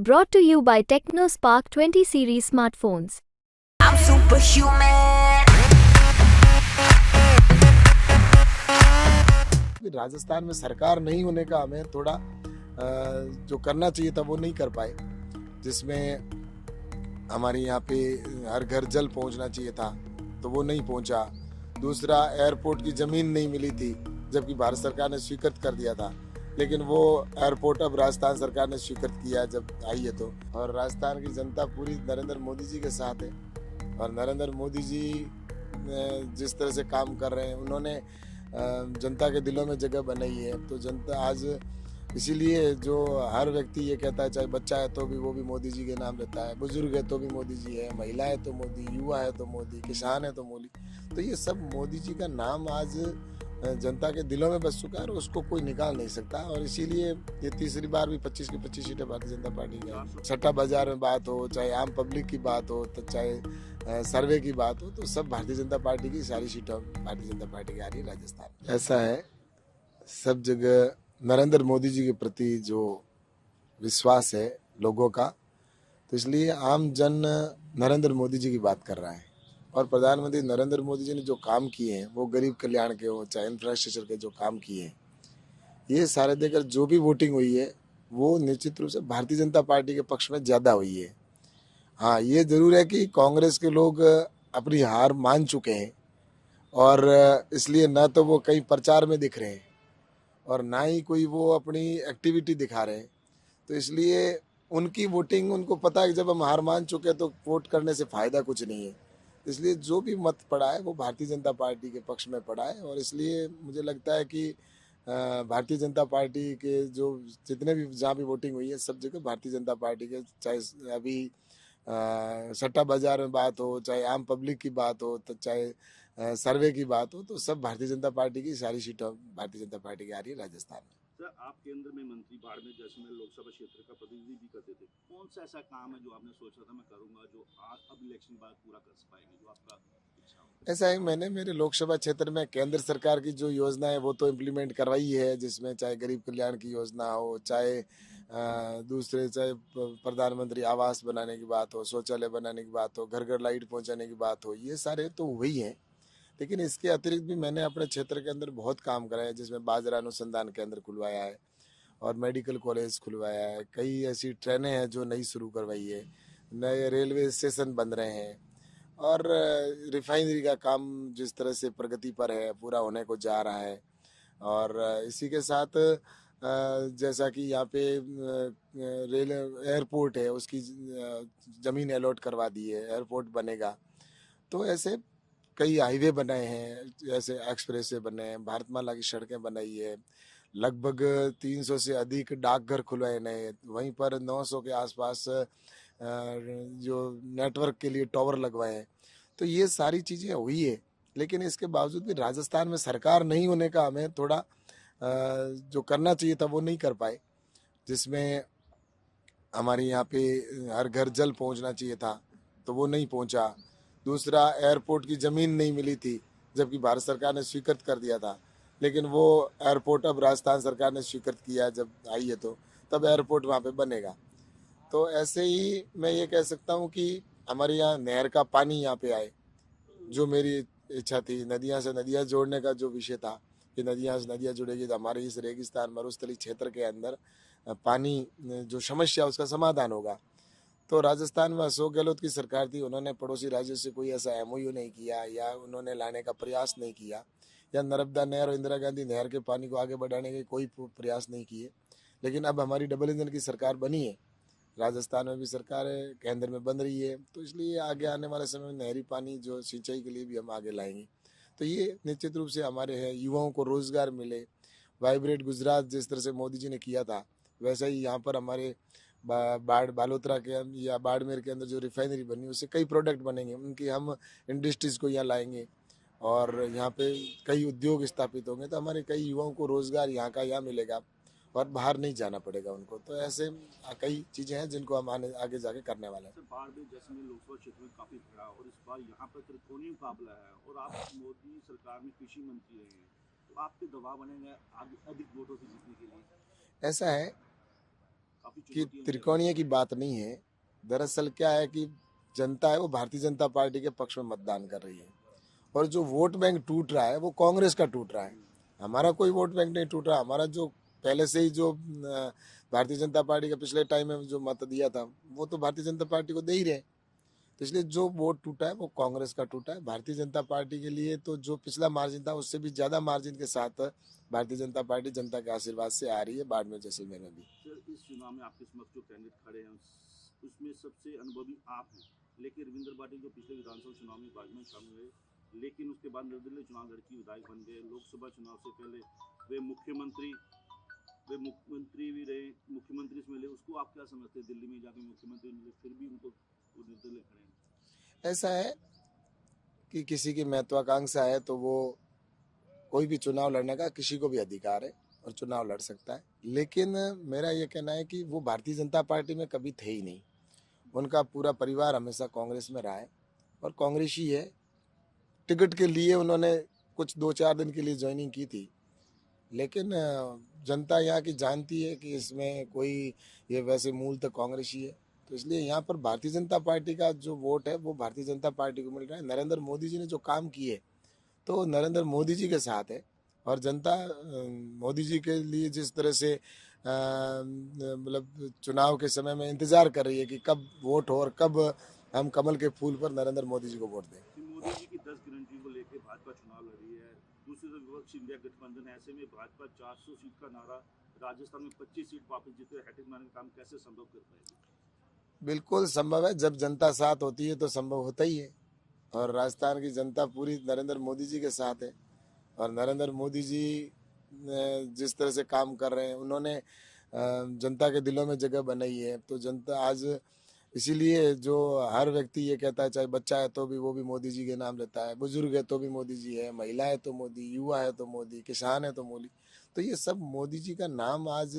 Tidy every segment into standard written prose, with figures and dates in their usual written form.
Brought to you by TechnoSpark 20 series smartphones. I'm superhuman. Rajasthan में सरकार नहीं होने का हमें थोड़ा जो करना चाहिए था वो नहीं कर पाए, जिसमें हमारे यहाँ पे हर घर जल पहुँचना चाहिए था तो वो नहीं पहुँचा। दूसरा, एयरपोर्ट की ज़मीन नहीं मिली थी जबकि भारत सरकार ने स्वीकृत कर दिया था, लेकिन वो एयरपोर्ट अब राजस्थान सरकार ने स्वीकृत किया जब आई है तो। और राजस्थान की जनता पूरी नरेंद्र मोदी जी के साथ है और नरेंद्र मोदी जी जिस तरह से काम कर रहे हैं, उन्होंने जनता के दिलों में जगह बनाई है। तो जनता आज इसीलिए जो हर व्यक्ति ये कहता है, चाहे बच्चा है तो भी वो भी मोदी जी के नाम लेता है, बुजुर्ग है तो भी मोदी जी है, महिला है तो मोदी, युवा है तो मोदी, किसान है तो मोदी। तो ये सब मोदी जी का नाम आज जनता के दिलों में बस चुका है और उसको कोई निकाल नहीं सकता। और इसीलिए ये तीसरी बार भी 25 की 25 सीटें भारतीय जनता पार्टी की। सट्टा बाजार में बात हो, चाहे आम पब्लिक की बात हो, तो चाहे सर्वे की बात हो, तो सब भारतीय जनता पार्टी की सारी सीटें भारतीय जनता पार्टी की आ रही है राजस्थान। ऐसा है, सब जगह नरेंद्र मोदी जी के प्रति जो विश्वास है लोगों का, तो इसलिए आम जन नरेंद्र मोदी जी की बात कर रहा है। और प्रधानमंत्री नरेंद्र मोदी जी ने जो काम किए हैं, वो गरीब कल्याण के हो, चाहे इंफ्रास्ट्रक्चर के जो काम किए हैं, ये सारे देकर जो भी वोटिंग हुई है वो निश्चित रूप से भारतीय जनता पार्टी के पक्ष में ज़्यादा हुई है। हाँ, ये जरूर है कि कांग्रेस के लोग अपनी हार मान चुके हैं और इसलिए न तो वो कहीं प्रचार में दिख रहे हैं और ना ही कोई वो अपनी एक्टिविटी दिखा रहे हैं। तो इसलिए उनकी वोटिंग, उनको पता है कि जब हम हार मान चुके हैं तो वोट करने से फ़ायदा कुछ नहीं है। इसलिए जो भी मत पड़ा है वो भारतीय जनता पार्टी के पक्ष में पड़ा है। और इसलिए मुझे लगता है कि भारतीय जनता पार्टी के जो जितने भी जहाँ भी वोटिंग हुई है, सब जगह भारतीय जनता पार्टी के, चाहे अभी सट्टा बाजार में बात हो, चाहे आम पब्लिक की बात हो, तो चाहे सर्वे की बात हो, तो सब भारतीय जनता पार्टी की सारी सीटें भारतीय जनता पार्टी की आ रही है राजस्थान में। सर, आप केंद्र में मंत्री, बाड़मेर जैसलमेर लोकसभा क्षेत्र का प्रतिनिधि भी करते थे। कौन सा ऐसा काम है जो आपने सोचा था मैं करूंगा, जो आज अब इलेक्शन बाद पूरा कर पाएंगे, जो आपका इच्छा हो? ऐसा है, मैंने मेरे लोकसभा क्षेत्र में केंद्र सरकार की जो योजना है वो तो इम्प्लीमेंट करवाई है, जिसमें चाहे गरीब कल्याण की योजना हो, चाहे दूसरे, चाहे प्रधानमंत्री आवास बनाने की बात हो, शौचालय बनाने की बात हो, घर घर लाइट पहुंचाने की बात हो, ये सारे तो वही हैं। लेकिन इसके अतिरिक्त भी मैंने अपने क्षेत्र के अंदर बहुत काम करा है, जिसमें बाजरा अनुसंधान केंद्र खुलवाया है और मेडिकल कॉलेज खुलवाया है। कई ऐसी ट्रेनें हैं जो नई शुरू करवाई है, नए रेलवे स्टेशन बन रहे हैं और रिफाइनरी का काम जिस तरह से प्रगति पर है, पूरा होने को जा रहा है। और इसी के साथ जैसा कि यहाँ पे रेल एयरपोर्ट है, उसकी ज़मीन अलॉट करवा दी है, एयरपोर्ट बनेगा। तो ऐसे कई हाईवे बनाए हैं, जैसे एक्सप्रेस वे बने हैं, भारतमाला की सड़कें बनाई है, लगभग 300 से अधिक डाकघर खुलवाए नए, वहीं पर 900 के आसपास जो नेटवर्क के लिए टावर लगवाए हैं। तो ये सारी चीज़ें हुई है, लेकिन इसके बावजूद भी राजस्थान में सरकार नहीं होने का हमें थोड़ा जो करना चाहिए था वो नहीं कर पाए, जिसमें हमारे यहाँ पे हर घर जल पहुँचना चाहिए था तो वो नहीं पहुँचा। दूसरा, एयरपोर्ट की ज़मीन नहीं मिली थी जबकि भारत सरकार ने स्वीकृत कर दिया था, लेकिन वो एयरपोर्ट अब राजस्थान सरकार ने स्वीकृत किया जब आई है तो तब एयरपोर्ट वहाँ पे बनेगा। तो ऐसे ही मैं ये कह सकता हूँ कि हमारे यहाँ नहर का पानी यहाँ पे आए, जो मेरी इच्छा थी। नदियाँ से नदियाँ जोड़ने का जो विषय था कि नदियाँ से नदियाँ जुड़ेगी तो हमारे इस रेगिस्तान मरुस्थली क्षेत्र के अंदर पानी जो समस्या उसका समाधान होगा। तो राजस्थान में अशोक गहलोत की सरकार थी, उन्होंने पड़ोसी राज्यों से कोई ऐसा एमओयू नहीं किया या उन्होंने लाने का प्रयास नहीं किया, या नर्मदा नहर और इंदिरा गांधी नहर के पानी को आगे बढ़ाने के कोई प्रयास नहीं किए। लेकिन अब हमारी डबल इंजन की सरकार बनी है, राजस्थान में भी सरकार है, केंद्र में बन रही है, तो इसलिए आगे आने वाले समय में नहरी पानी जो सिंचाई के लिए भी हम आगे लाएंगे। तो ये निश्चित रूप से हमारे हैं, युवाओं को रोजगार मिले। वाइब्रेट गुजरात जिस तरह से मोदी जी ने किया था, वैसा ही यहाँ पर हमारे बालोतरा के या बाड़मेर के अंदर जो रिफाइनरी बनी, उससे कई प्रोडक्ट बनेंगे, उनकी हम इंडस्ट्रीज़ को यहाँ लाएंगे और यहाँ पे कई उद्योग स्थापित होंगे। तो हमारे कई युवाओं को रोज़गार यहाँ का यहाँ मिलेगा और बाहर नहीं जाना पड़ेगा उनको। तो ऐसे कई चीज़ें हैं जिनको हम आगे जाके करने वाले हैं। बाड़मेर जैसलमेर लोकसभा क्षेत्र में काफी बड़ा और इस बार यहाँ पर त्रिकोणीय मुकाबला है और आप मोदी सरकार में कृषि मंत्री रहे हैं, तो आपके दबाव बनेंगे अधिक वोटों से जीतने के लिए? ऐसा है, काफी कि चुनौतियां त्रिकोणीय की बात नहीं है। दरअसल क्या है कि जनता है वो भारतीय जनता पार्टी के पक्ष में मतदान कर रही है, और जो वोट बैंक टूट रहा है वो कांग्रेस का टूट रहा है। हमारा कोई वोट बैंक नहीं टूट रहा। हमारा जो पहले से ही जो भारतीय जनता पार्टी का पिछले टाइम में जो मत दिया था वो तो भारतीय जनता पार्टी को दे ही रहे। तो इसलिए जो वोट टूटा है वो कांग्रेस का टूटा है। भारतीय जनता पार्टी के लिए तो जो पिछला मार्जिन था उससे भी ज्यादा मार्जिन के साथ भारतीय जनता पार्टी जनता के आशीर्वाद से आ रही है बाड़मेर जैसलमेर में भी। सर, इस चुनाव में आपके समक्ष जो कैंडिडेट खड़े हैं उसमें सबसे अनुभवी आप हैं, लेकिन रविंद्र पाटिल जो पिछले विधानसभा चुनाव में भाजपा में शामिल हुए, लेकिन उसके बाद निर्दलीय चुनाव लड़ के विधायक बन गए। लोकसभा चुनाव से पहले वे मुख्यमंत्री भी रहे, मुख्यमंत्री से मिले। उसको आप क्या समझते हैं? दिल्ली में जाके मुख्यमंत्री मिले, फिर भी उनको वो निर्दलीय खड़े हैं। ऐसा है कि किसी की महत्वाकांक्षा है तो वो कोई भी चुनाव लड़ने का किसी को भी अधिकार है और चुनाव लड़ सकता है, लेकिन मेरा ये कहना है कि वो भारतीय जनता पार्टी में कभी थे ही नहीं। उनका पूरा परिवार हमेशा कांग्रेस में रहा है और कांग्रेस ही है। टिकट के लिए उन्होंने कुछ 2-4 दिन के लिए ज्वाइनिंग की थी, लेकिन जनता यहाँ की जानती है कि इसमें कोई ये वैसे मूल तो कांग्रेस ही है। तो इसलिए यहाँ पर भारतीय जनता पार्टी का जो वोट है वो भारतीय जनता पार्टी को मिल रहा है। नरेंद्र मोदी जी ने जो काम किए तो नरेंद्र मोदी जी के साथ है, और जनता मोदी जी के लिए जिस तरह से मतलब चुनाव के समय में इंतजार कर रही है कि कब वोट हो और कब हम कमल के फूल पर नरेंद्र मोदी जी को वोट दें। मोदी जी की 10 गारंटी को लेकर भाजपा चुनाव लड़ी है। दूसरी तरफ विपक्ष इंडिया गठबंधन है। ऐसे में भाजपा 400 सीट का नारा, राजस्थान में 25 सीट वापस जीते, हैट्रिक मारने का काम कैसे संभव कर पाएगी? बिल्कुल संभव है। जब जनता साथ होती है तो संभव होता ही है, और राजस्थान की जनता पूरी नरेंद्र मोदी जी के साथ है। और नरेंद्र मोदी जी जिस तरह से काम कर रहे हैं, उन्होंने जनता के दिलों में जगह बनाई है। तो जनता आज इसीलिए जो हर व्यक्ति ये कहता है, चाहे बच्चा है तो भी वो भी मोदी जी के नाम लेता है, बुजुर्ग है तो भी मोदी जी है, महिला है तो मोदी, युवा है तो मोदी, किसान है तो मोदी। तो ये सब मोदी जी का नाम आज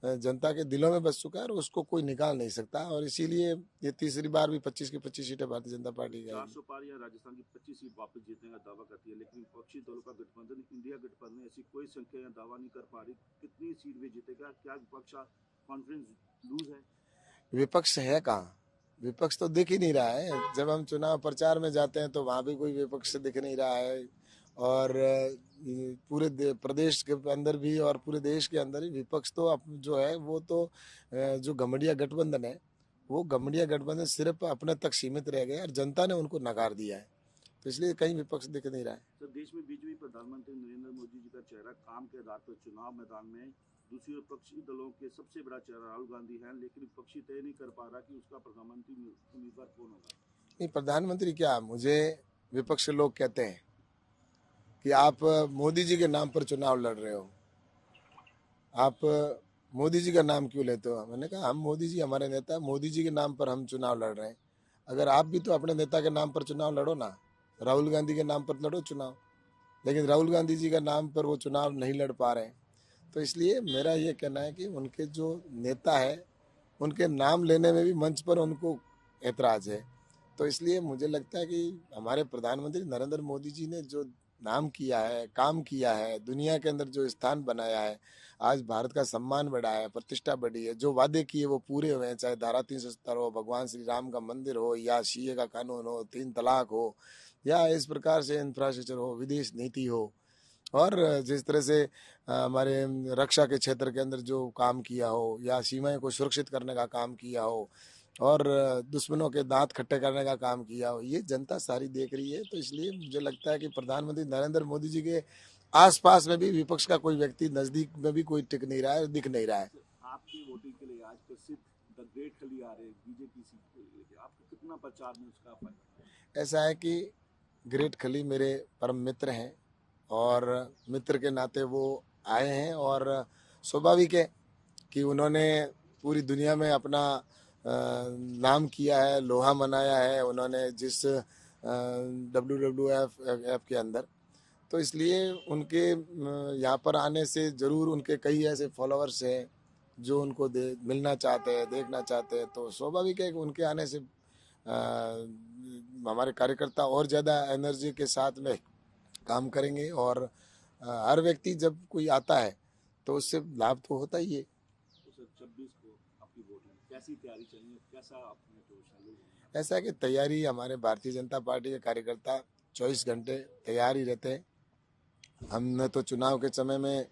जनता के दिलों में बस चुका है और उसको कोई निकाल नहीं सकता। और इसीलिए ये तीसरी बार भी 25 की 25 सीटें भारतीय जनता पार्टी की 400 पार या राजस्थान की 25 सीट वापस जीतने का दावा करती है, लेकिन विपक्षी दलों का गठबंधन इंडिया गठबंधन ऐसी कोई संख्या या दावा नहीं कर पा रही। कितनी सीट वे जीतेगा? क्या विपक्ष कॉन्फिडेंस लूज है? विपक्ष है कहाँ? विपक्ष तो दिख ही नहीं रहा है। जब हम चुनाव प्रचार में जाते हैं तो वहाँ भी कोई विपक्ष दिख नहीं रहा है, और पूरे प्रदेश के अंदर भी और पूरे देश के अंदर ही विपक्ष तो जो है वो तो जो गठबंधन गठबंधन है वो गठबंधन गठबंधन सिर्फ अपने तक सीमित रह गए और जनता ने उनको नकार दिया है। तो इसलिए कहीं विपक्ष दिख नहीं रहा है। सर, देश में बीजेपी प्रधानमंत्री नरेंद्र मोदी जी का चेहरा काम के आधार पर चुनाव मैदान में, दूसरी ओर विपक्षी दलों के सबसे बड़ा चेहरा राहुल गांधी है, लेकिन विपक्षी तय नहीं कर पा रहा कि उसका प्रधानमंत्री उम्मीदवार कौन होगा। नहीं, प्रधानमंत्री क्या, मुझे विपक्ष के लोग कहते हैं कि आप मोदी जी के नाम पर चुनाव लड़ रहे हो, आप मोदी जी का नाम क्यों लेते हो? मैंने कहा हम मोदी जी हमारे नेता, मोदी जी के नाम पर हम चुनाव लड़ रहे हैं। अगर आप भी तो अपने नेता के नाम पर चुनाव लड़ो ना, राहुल गांधी के नाम पर लड़ो चुनाव। लेकिन राहुल गांधी जी का नाम पर वो चुनाव नहीं लड़ पा रहे हैं। तो इसलिए मेरा ये कहना है कि उनके जो नेता है उनके नाम लेने में भी मंच पर उनको ऐतराज है। तो इसलिए मुझे लगता है कि हमारे प्रधानमंत्री नरेंद्र मोदी जी ने जो नाम किया है, काम किया है, दुनिया के अंदर जो स्थान बनाया है, आज भारत का सम्मान बढ़ा है, प्रतिष्ठा बढ़ी है, जो वादे किए वो पूरे हुए हैं। चाहे धारा 370 हो, भगवान श्री राम का मंदिर हो, या सीए का कानून हो, 3 तलाक हो, या इस प्रकार से इंफ्रास्ट्रक्चर हो, विदेश नीति हो, और जिस तरह से हमारे रक्षा के क्षेत्र के अंदर जो काम किया हो, या सीमाएं को सुरक्षित करने का काम किया हो, और दुश्मनों के दांत खट्टे करने का काम किया हो, ये जनता सारी देख रही है। तो इसलिए मुझे लगता है कि प्रधानमंत्री नरेंद्र मोदी जी के आसपास में भी विपक्ष का कोई व्यक्ति नजदीक में भी कोई टिक नहीं रहा है, दिख नहीं रहा है। आपकी वोटिंग के लिए आज प्रसिद्ध द ग्रेट खली आ रहे बीजेपी सीट के लिए, आपको कितना प्रचार में उसका फायदा? ऐसा है कि ग्रेट खली मेरे परम मित्र हैं, और मित्र के नाते वो आए हैं, और स्वाभाविक है कि उन्होंने पूरी दुनिया में अपना नाम किया है, लोहा मनाया है उन्होंने जिस WWF के अंदर। तो इसलिए उनके यहाँ पर आने से ज़रूर उनके कई ऐसे फॉलोअर्स हैं जो उनको मिलना चाहते हैं, देखना चाहते हैं। तो स्वाभाविक है कि उनके आने से हमारे कार्यकर्ता और ज़्यादा एनर्जी के साथ में काम करेंगे, और हर व्यक्ति जब कोई आता है तो उससे लाभ तो होता ही है। तो सर 26 को कैसी तैयारी चल रही है, कैसा अपने जोश है लोगों में? ऐसा है कि तैयारी हमारे भारतीय जनता पार्टी के कार्यकर्ता 24 घंटे तैयार ही रहते हैं। हमने तो चुनाव के समय में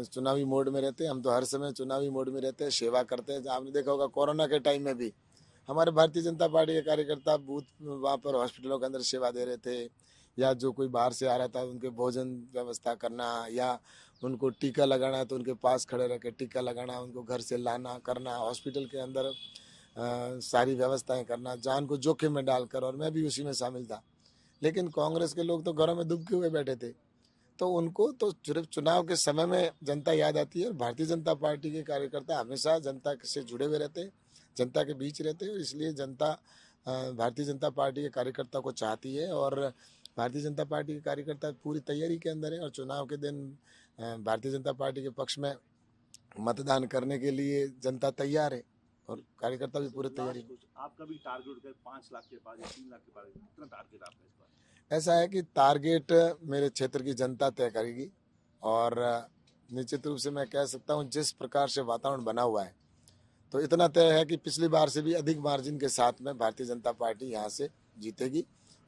चुनावी मोड में रहते हैं, हम तो हर समय चुनावी मोड में रहते हैं, सेवा करते हैं। आपने देखा होगा कोरोना के टाइम में भी हमारे भारतीय जनता पार्टी के कार्यकर्ता बूथ वहाँ पर हॉस्पिटलों के अंदर सेवा दे रहे थे, या जो कोई बाहर से आ रहा था उनके भोजन व्यवस्था करना, या उनको टीका लगाना तो उनके पास खड़े रह के टीका लगाना, उनको घर से लाना करना, हॉस्पिटल के अंदर सारी व्यवस्थाएं करना, जान को जोखिम में डालकर, और मैं भी उसी में शामिल था। लेकिन कांग्रेस के लोग तो घरों में दुबके हुए बैठे थे, तो उनको तो सिर्फ चुनाव के समय में जनता याद आती है। और भारतीय जनता पार्टी के कार्यकर्ता हमेशा जनता से जुड़े हुए रहते हैं, जनता के बीच रहते हैं, और इसलिए जनता भारतीय जनता पार्टी के कार्यकर्ता को चाहती है। और भारतीय जनता पार्टी के कार्यकर्ता पूरी तैयारी के अंदर है, और चुनाव के दिन भारतीय जनता पार्टी के पक्ष में मतदान करने के लिए जनता तैयार है, और कार्यकर्ता भी पूरी तैयारी। आपका भी टारगेट है 5 लाख के पास या 3 लाख के पास, कितना टारगेट आपका इस बार? ऐसा है कि टारगेट मेरे क्षेत्र की जनता तय करेगी, और निश्चित रूप से मैं कह सकता हूं जिस प्रकार से वातावरण बना हुआ है, तो इतना तय है कि पिछली बार से भी अधिक मार्जिन के साथ में भारतीय जनता पार्टी यहां से जीतेगी,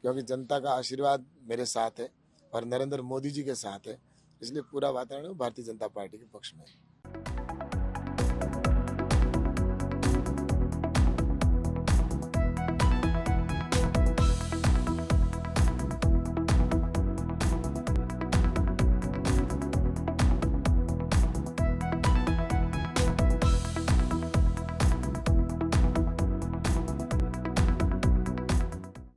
क्योंकि जनता का आशीर्वाद मेरे साथ है और नरेंद्र मोदी जी के साथ है। इसलिए पूरा वातावरण भारतीय जनता पार्टी के पक्ष में है।